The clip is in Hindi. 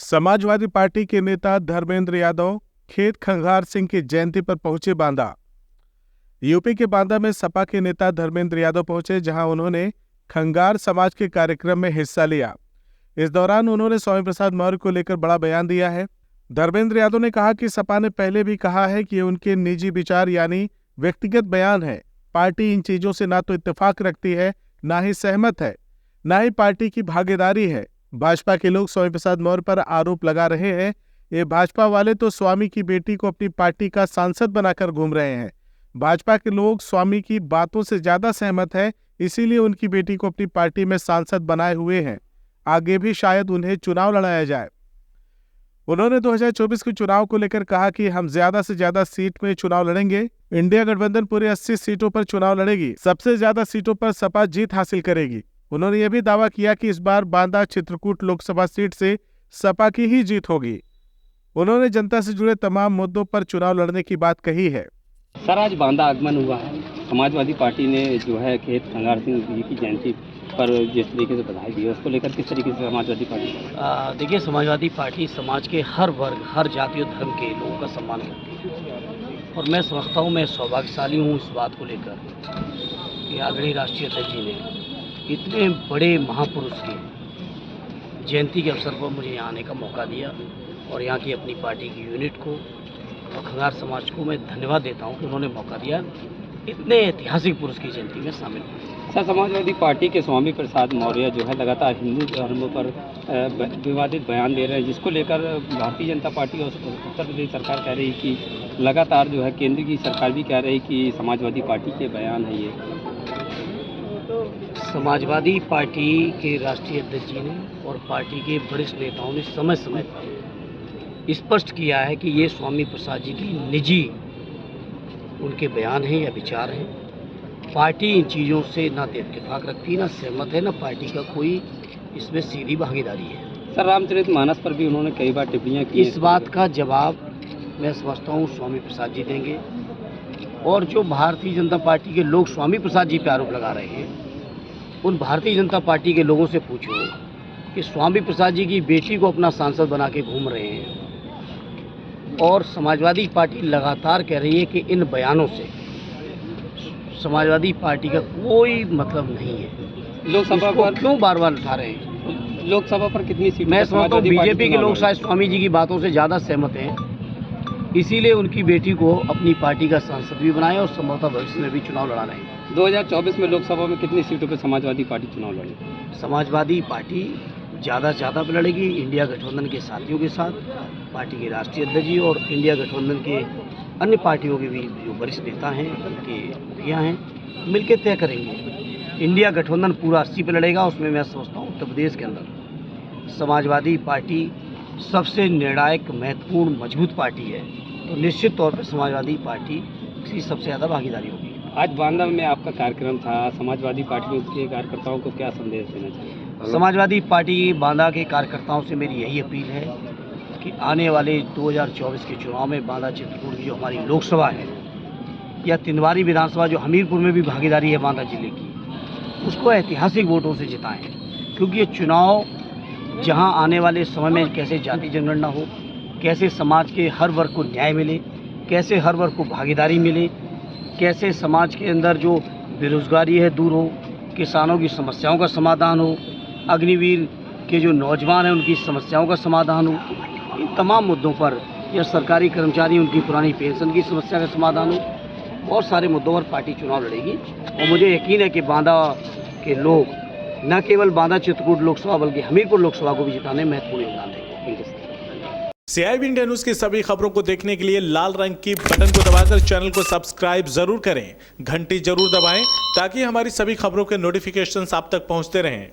समाजवादी पार्टी के नेता धर्मेंद्र यादव खेत खंगार सिंह की जयंती पर पहुंचे बांदा। यूपी के बांदा में सपा के नेता धर्मेंद्र यादव पहुंचे, जहां उन्होंने खंगार समाज के कार्यक्रम में हिस्सा लिया। इस दौरान उन्होंने स्वामी प्रसाद मौर्य को लेकर बड़ा बयान दिया है। धर्मेंद्र यादव ने कहा कि सपा ने पहले भी कहा है कि ये उनके निजी विचार यानी व्यक्तिगत बयान है। पार्टी इन चीजों से ना तो इत्तेफाक रखती है, ना ही सहमत है, ना ही पार्टी की भागीदारी है। भाजपा के लोग स्वामी प्रसाद मौर्य पर आरोप लगा रहे हैं। ये भाजपा वाले तो स्वामी की बेटी को अपनी पार्टी का सांसद बनाकर घूम रहे हैं। भाजपा के लोग स्वामी की बातों से ज्यादा सहमत है, इसीलिए उनकी बेटी को अपनी पार्टी में सांसद बनाए हुए हैं। आगे भी शायद उन्हें चुनाव लड़ाया जाए। उन्होंने 2024 के चुनाव को लेकर कहा कि हम ज्यादा से ज्यादा सीट में चुनाव लड़ेंगे। इंडिया गठबंधन पूरे 80 सीटों पर चुनाव लड़ेगी। सबसे ज्यादा सीटों पर सपा जीत हासिल करेगी। उन्होंने यह भी दावा किया कि इस बार बांदा चित्रकूट लोकसभा सीट से सपा की ही जीत होगी। उन्होंने जनता से जुड़े तमाम मुद्दों पर चुनाव लड़ने की बात कही है। सर, आज बांदा आगमन हुआ है। समाजवादी पार्टी ने जो है खेत खंगार सिंह जी की जयंती पर जिस तरीके से बधाई दी है, उसको लेकर किस तरीके से समाजवादी पार्टी देखिए, समाजवादी पार्टी समाज के हर वर्ग, हर जाति और धर्म के लोगों का सम्मान करती है। और मैं समझता हूँ, मैं सौभाग्यशाली हूँ इस बात को लेकर कि आदरणीय राष्ट्रीय अध्यक्ष जी ने इतने बड़े महापुरुष की जयंती के अवसर पर मुझे यहाँ आने का मौका दिया। और यहाँ की अपनी पार्टी की यूनिट को और खंगार समाज को मैं धन्यवाद देता हूँ कि उन्होंने मौका दिया इतने ऐतिहासिक पुरुष की जयंती में शामिल हुए। सर, समाजवादी पार्टी के स्वामी प्रसाद मौर्य जो है लगातार हिंदू धर्म पर विवादित बयान दे रहे हैं, जिसको लेकर भारतीय जनता पार्टी और उत्तर प्रदेश सरकार कह रही कि लगातार जो है केंद्र की सरकार भी कह रही कि समाजवादी पार्टी के बयान है ये। समाजवादी पार्टी के राष्ट्रीय अध्यक्ष जी ने और पार्टी के वरिष्ठ नेताओं ने समय समय पर स्पष्ट किया है कि ये स्वामी प्रसाद जी की निजी उनके बयान हैं या विचार हैं। पार्टी इन चीज़ों से ना तो इत्तेफाक रखती, ना सहमत है, ना पार्टी का कोई इसमें सीधी भागीदारी है। सर, रामचरितमानस पर भी उन्होंने कई बार टिप्पणियां की। इस बात का जवाब मैं समझता हूँ स्वामी प्रसाद जी देंगे। और जो भारतीय जनता पार्टी के लोग स्वामी प्रसाद जी पर आरोप लगा रहे हैं, उन भारतीय जनता पार्टी के लोगों से पूछो कि स्वामी प्रसाद जी की बेटी को अपना सांसद बना के घूम रहे हैं। और समाजवादी पार्टी लगातार कह रही है कि इन बयानों से समाजवादी पार्टी का कोई मतलब नहीं है। लोकसभा पर क्यों बार बार उठा रहे हैं? लोकसभा पर कितनी सीट? मैं समझता हूँ बीजेपी के लोग शायद स्वामी जी की बातों से ज़्यादा सहमत हैं, इसीलिए उनकी बेटी को अपनी पार्टी का सांसद भी बनाए और संभवतः भविष्य में भी चुनाव लड़ा रहे हैं। 2024 में लोकसभा में कितनी सीटों पर समाजवादी पार्टी चुनाव लड़ेगी? समाजवादी पार्टी ज़्यादा से ज़्यादा लड़ेगी इंडिया गठबंधन के साथियों के साथ। पार्टी के राष्ट्रीय अध्यक्ष जी और इंडिया गठबंधन के अन्य पार्टियों के भी जो वरिष्ठ नेता हैं, उनके मुखिया हैं, मिलकर तय करेंगे। इंडिया गठबंधन पूरा 80 पर लड़ेगा। उसमें मैं समझता हूँ उत्तर प्रदेश के अंदर समाजवादी पार्टी सबसे निर्णायक, महत्वपूर्ण, मजबूत पार्टी है, तो निश्चित तौर पर समाजवादी पार्टी की सबसे ज़्यादा भागीदारी होगी। आज बांदा में आपका कार्यक्रम था, समाजवादी पार्टी के कार्यकर्ताओं को क्या संदेश देना चाहिए? समाजवादी पार्टी बांदा के कार्यकर्ताओं से मेरी यही अपील है कि आने वाले 2024 के चुनाव में बांदा चित्रकूट की जो हमारी लोकसभा है या तिंदवारी विधानसभा जो हमीरपुर में भी भागीदारी है बांदा जिले की, उसको ऐतिहासिक वोटों से जिताएं। क्योंकि ये चुनाव जहां आने वाले समय में कैसे जाति जनगणना हो, कैसे समाज के हर वर्ग को न्याय मिले, कैसे हर वर्ग को भागीदारी मिले, कैसे समाज के अंदर जो बेरोजगारी है दूर हो, किसानों की समस्याओं का समाधान हो, अग्निवीर के जो नौजवान हैं उनकी समस्याओं का समाधान हो, इन तमाम मुद्दों पर, या सरकारी कर्मचारी उनकी पुरानी पेंशन की समस्या का समाधान हो, बहुत सारे मुद्दों पर पार्टी चुनाव लड़ेगी। और मुझे यकीन है कि बांदा के लोग न केवल बांदा चित्रकूट लोकसभा बल्कि हमीरपुर लोकसभा को भी जिताने में महत्वपूर्ण योगदान देंगे। CIB इंडिया न्यूज की सभी खबरों को देखने के लिए लाल रंग की बटन को दबाकर चैनल को सब्सक्राइब जरूर करें, घंटी जरूर दबाएं ताकि हमारी सभी खबरों के नोटिफिकेशंस आप तक पहुंचते रहें।